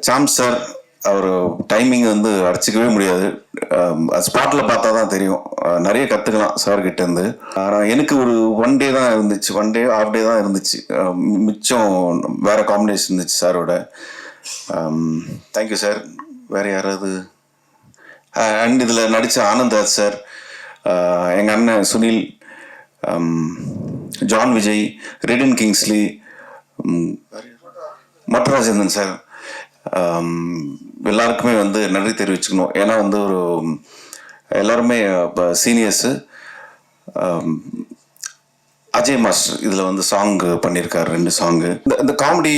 சாம் sir அவர் timing வந்து அடிச்சிக்கவே முடியாது. ஸ்பாட்டில் பார்த்தா தான் தெரியும். நிறைய கற்றுக்கலாம் சார்கிட்ட இருந்து. ஆனால் எனக்கு ஒரு ஒன் டே தான் இருந்துச்சு, ஒன் டே ஆஃப் டே தான் இருந்துச்சு. மிச்சம் வேற காம்பினேஷன் இருந்துச்சு சாரோட. Thank you sir. வேறு யாராவது? அண்ட் இதில் நடித்த ஆனந்தாஜ் சார், எங்கள் அண்ணன் சுனில், ஜான் விஜய், ரெடின் கிங்ஸ்லி, மட்டராஜேந்திரன் சார், எல்லாருக்குமே வந்து நன்றி தெரிவிச்சுக்கணும். ஏன்னா வந்து ஒரு எல்லாருமே இப்போ சீனியர்ஸு. அஜய் மாஸ்டர் இதில் வந்து சாங் பண்ணியிருக்காரு, 2 சாங்கு. இந்த காமெடி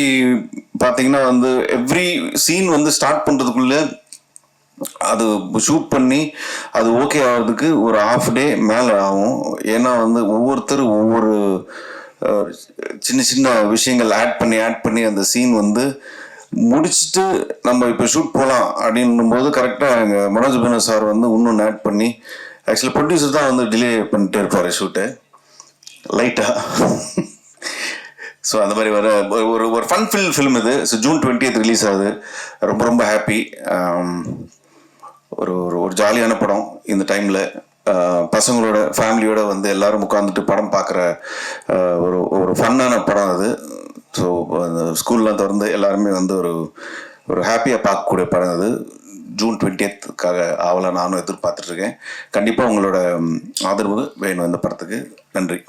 பார்த்தீங்கன்னா வந்து எவ்ரி சீன் வந்து ஸ்டார்ட் பண்ணுறதுக்குள்ளே அது ஷூட் பண்ணி அது ஓகே ஆகிறதுக்கு ஒரு ஹாஃப் டே மேலே ஆகும். ஏன்னா வந்து ஒவ்வொருத்தரும் ஒவ்வொரு சின்ன சின்ன விஷயங்கள் ஆட் பண்ணி அந்த சீன் வந்து முடிச்சுட்டு நம்ம இப்போ ஷூட் போகலாம் அப்படின்னும் போது கரெக்டாக எங்கள் மனோஜ் பினோ சார் வந்து இன்னொன்று ஆட் பண்ணி, ஆக்சுவலி ப்ரொடியூசர் தான் வந்து டிலே பண்ணிட்டே இருப்பார் ஷூட்டை லைட்டாக. ஸோ அந்த மாதிரி வர ஒரு ஃபன் ஃபில்ம் இது. ஸோ ஜூன் 20th ரிலீஸ் ஆகுது. ரொம்ப ரொம்ப ஹாப்பி. ஒரு ஒரு ஜாலியான படம். இந்த டைமில் பசங்களோட ஃபேமிலியோட வந்து எல்லாரும் உட்காந்துட்டு படம் பார்க்குற ஒரு ஃபன்னான படம் அது. ஸோ அந்த ஸ்கூல்லாம் திறந்து எல்லாருமே வந்து ஒரு ஹாப்பியாக பார்க்கக்கூடிய படம் அது. ஜூன் 20th ஆவலை நானும் எதிர்பார்த்துட்ருக்கேன். கண்டிப்பாக உங்களோட ஆதரவு வேணும் இந்த படத்துக்கு. நன்றி.